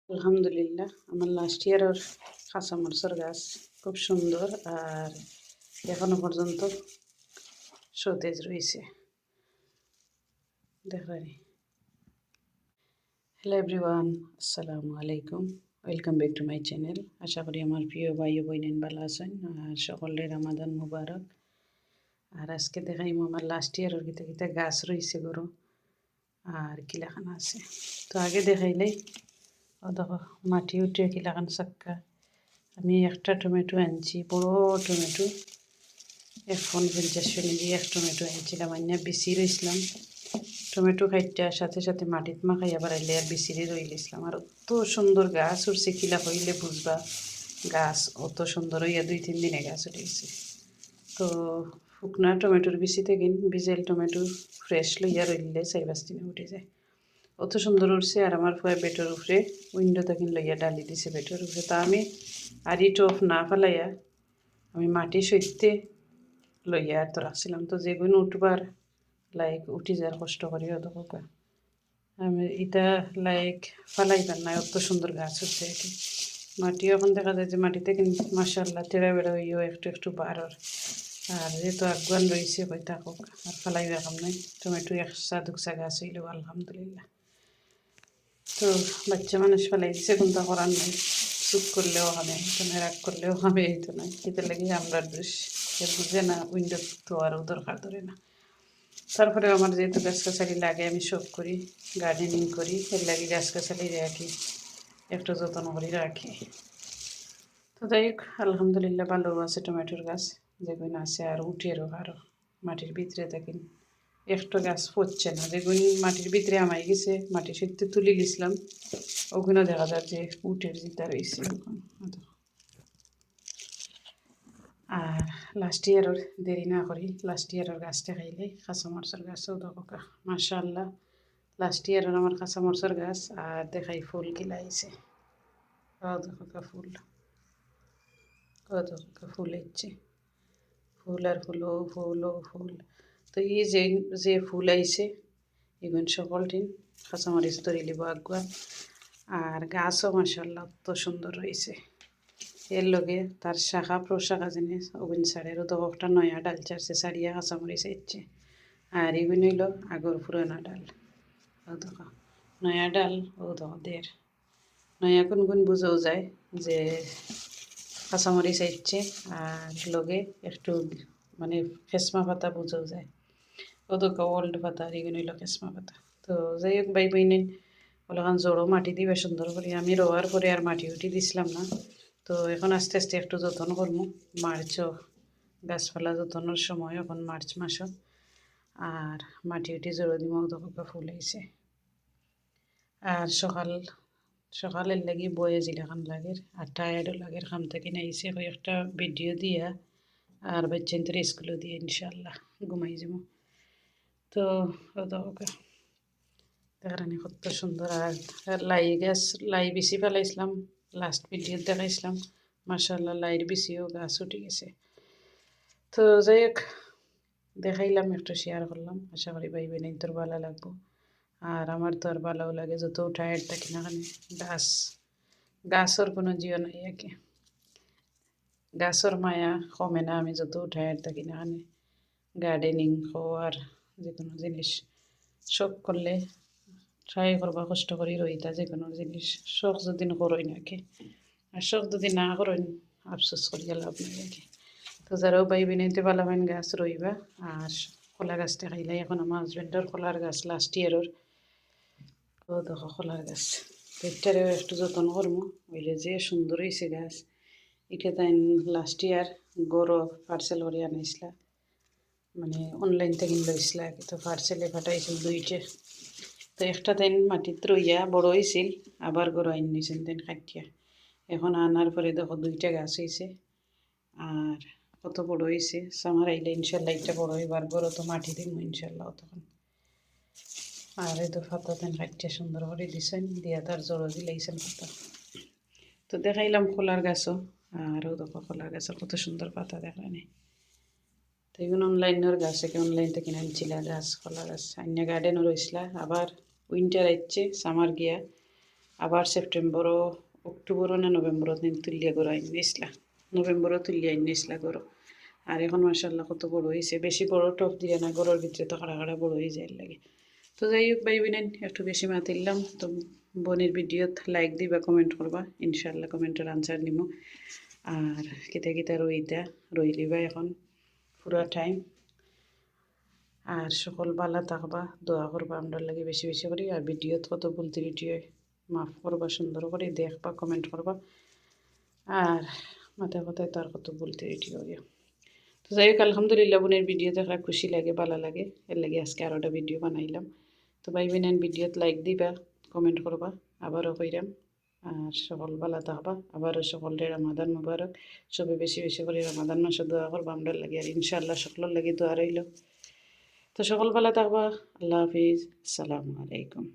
আলহামদুলিল্লাহ আমার লাস্ট ইয়ারের কাঁচামরিচের গাছ খুব সুন্দর আর এখনো পর্যন্ত সতেজ রয়েছে। দেখলানি। হ্যালো এভরিওয়ান, আসসালামু আলাইকুম, welcome back to my channel. আশা করি আমার প্রিয় ভাই ও বোনেন ভালো আছেন আর সকলের রামাদান মুবারক। আর আজকে দেখাইমু আমার লাস্ট ইয়ারের কিতা কিতা গাছ রয়েছে গরু আর কিলাখানা আছে। তো আগে দেখাইলেই ও দেখো মাটি উঠে কিলাখান চাক্কা। আমি একটা টমেটো আনছি, বড় টমেটো 150 দিয়ে এক টমেটো আনছিলাম, আনিয়া বিচি রইছিলাম। টমেটো খাইটার সাথে সাথে মাটিত মাখাইয়া বাড়াইলে আর বিচিরে রইলিছিলাম। আর অত সুন্দর গাছ উঠছে, কিলা হইলে বুঝবা গাছ অত সুন্দর হইয়া 2-3 দিনে গাছ উঠেছে। তো শুকনা টমেটোর বিচি থেকে ভিজেল টমেটো ফ্রেশ লইয়া রইলে 4-5 দিনে উঠে যায়। অত সুন্দর উঠছে। আর আমার ফুয়া বেটোর উপরে উইন্ডো থেকে লইয়া ডালি দিছে বেটোর উপরে। তা আমি আড়ি টপ না ফেলাইয়া আমি মাটি সইতে লইয়া তো রাখছিলাম। তো যেগুলো উঠবার উঠি যার কষ্ট করি অত কোকা আমি এটা ফালাইবার নাই। অত সুন্দর গাছ হচ্ছে আর কি। মাটি এখন দেখা যায় যে মাটিতে কিন্তু মাশাআল্লাহ তেরা বেড়া হইও একটু একটু বাড়র। আর যেহেতু আগুয়ান রয়েছে হয়ে থাকুক, আর ফালাই রাখাম নাই। টমেটো 1-2 গাছ হইলেও আলহামদুলিল্লাহ। তো বাচ্চা মানুষ ফেলাই দিছে, কোনটা করার নাই। চুপ করলেও হবে, কোনো রাগ করলেও হবে, এই তো নয়। এতে লাগে আমরা দোষ, বুঝে না উইন্ডো তো আরও দরকার ধরে না। তারপরে আমার যেহেতু গাছগাছালি লাগে, আমি সব করি, গার্ডেনিং করি, এর লাগে গাছগাছালি রাখি, একটু যত্ন করে রাখি। তো যাই হোক আলহামদুলিল্লাহ ভালো আছে টমেটোর গাছ যেগুলো আছে, আর উঠেরও আরও মাটির ভিতরে থাকেন। একটা গাছ পড়ছে না, যেগুলো মাটির ভিতরে আমাই গেছে, মাটি সত্যি তুলে গেছিলাম, ওগুলো দেখা যায় যে উঠের জিতা রয়েছে এখন। আর লাস্ট ইয়ারের দেরি না করি, লাস্ট ইয়ারের গাছটা খাইলে কাঁচামরিচের গাছও দেখো মাশাআল্লাহ। লাস্ট ইয়ারের আমার কাঁচামরিচের গাছ আর দেখাই ফুল খিলাইছে। ও দেখো ফুল, ও দেখো ফুল হচ্ছে, ফুল আর ফুল, ও ফুল, ও ফুল। তো এই যে যে ফুল আইছে এগুলো সকলটি কাঁচামরিচ ধরে লিব আগুয়া। আর গাছও মাশাআল্লাহ অত সুন্দর রয়েছে। এর লগে তার শাখা প্রশাখা জিনিস ওগুন ছাড়েরও তো একটা নয়া ডাল চারছে, সারিয়া কাঁচামরিচ চাইছে। আর এগুলো হইল আগর পুরানা ডাল। ও দেখো নয়া ডাল, ও দেখো দের নয়া কোন কোন বুঝাও যায় যে কাঁচামরিচ চাইছে। আর লগে একটু মানে খেসমা পাতা বুঝাও যায়, ও দেখো ওল্ড পাতা। আর এগুলো হইল খেসমা পাতা। তো যাই হোক ভাই বইনেন ওলাখান জড়ো মাটি দিবে সুন্দর করে। আমি রোয়ার পরে আর মাটি উঠি দিছিলাম না। তো এখন আস্তে আস্তে একটু যত্ন করবো। মার্চও গাছপালা যত্নের সময়, এখন মার্চ মাসও। আর মাটি উঠি জড়ো দিব, দোকা ফুল হয়েছে। আর সকালের লাগি বয়ে জিলাখান লাগে আর টায়ার্ডও লাগে, খাম থেকে নাইছে কয়েকটা ভিডিও দিয়া আর বাচ্চাদের স্কুলও দিয়ে ইনশাল্লাহ ঘুমাই যাব। তো দোকা দেখানি কত সুন্দর। আর লাই গাছ, লাই বেশি ফেলাইছিলাম, লাস্ট ভিডিও দেখাইছিলাম মাশাআল্লাহ লাইয়ের বেশিও গাছ উঠে গেছে। তো যাই হোক দেখাইলাম, একটু শেয়ার করলাম, আশা করি ভাই বোনেই তোর ভালো লাগবো। আর আমার তো আর ভালোও লাগে, যত টায়ার্ড থাকি না খানে গাছর কোনো জিও নাই আর কি। গাছর মায়া কমে না আমি যত টায়ার্ড থাকি না খানে। গার্ডেনিং হওয়ার যে কোনো জিনিস শখ করলে ট্রাই করবা, কষ্ট করি রইতা যে কোনো জিনিস। শখ যদি করই নাকি, আর শখ যদি না করেন আফসোস করিয়া লাভ নাই আর কি। তো যারাও ভাই বিনাইতে পালাবেন গাছ রইবা। আর কলা গাছটা খাইলে এখন আমার হাজব্যান্ডের কলার গাছ লাস্ট ইয়ারের, ও দেখো কলার গাছ, এটারেও একটু যত্ন করবো। হইলে যে সুন্দর হয়েছে গাছ। এটা তাই লাস্ট ইয়ার গরু পার্সেল করে আনাইছিলা, মানে অনলাইন থেকে লইছিলা, তো পার্সেলে পাঠাইছিল 2টে। তো একটা তাই মাটিত রইয়া বড় হয়েছিল, আবার গরু আইন নিয়েছেন তাই কাটিয়া। এখন আনার পরে দেখো 2টা গাছ হয়েছে আর কত বড় হয়েছে। সামার আইলে ইনশাল্লাহ এটা বড় হইবার, গরু তো মাটি দিব ইনশাল্লাহ তখন। আর এই তো পাতা তেন কাটিয়া সুন্দর করে দিছেন, দিয়া তার জড়ো দিলাইছেন পাতা। তো দেখাইলাম কলার গাছও, আরও দেখো কলার গাছের কত সুন্দর পাতা দেখায়নি। তো এগুলো অনলাইনের গাছ, একে অনলাইন থেকে কিনে গাছ, কলা গাছ। অন্য গার্ডেনও রয়েছিল, আবার উইন্টার আইচ্ছে, সামার গিয়া আবার সেপ্টেম্বরও অক্টোবরও না নভেম্বরও দিন তুলিয়া গরো আইন নিয়েছিলা, নভেম্বরও তুলিয়া আইন নিয়েছিলা গরো। আর এখন মার্শাল্লাহ কত বড় হয়েছে, বেশি বড় টপ দিয়ে না, গরুর ভিতরে তো খাড়া খাড়া বড় হয়ে যায় লাগে। তো যাই হোক ভাই বোনেন, একটু বেশি মাতিলাম তো। বোনের ভিডিওত লাইক দিবা, কমেন্ট করবা, ইনশাল্লাহ কমেন্টের আনসার নিব। আর কিতা কিতা রইলিবা এখন পুরা টাইম। আর সকল বালা থাকবা, দোয়া করবা আমরা লাগে বেশি বেশি করি। আর ভিডিওত কত ভুল ত্রুটি হয় মাফ করবা, সুন্দর করে দেখবা, কমেন্ট করবা। আর মাথা কথায় তার কত ভুল ত্রুটি হয়। তো যাই হোক আলহামদুলিল্লাহ, বোনের ভিডিও দেখা খুশি লাগে, ভালো লাগে, এর লাগে আজকে আরও একটা ভিডিও বানাইলাম। তো ভাই বোনেন ভিডিওত লাইক দিবা, কমেন্ট করবা, আবারও কইরাম। আর সকল ভালো থাকবা, আবারও সকলের রমাদান মুবারক। সবে বেশি বেশি করে রমাদান মাসে দোয়া করবা আমরা লাগে, আর ইনশাআল্লাহ সকলের লাগে দোয়া রইল। তো সকল ভালো থাকবা, আল্লাহ হাফিজ, আসসালামু আলাইকুম।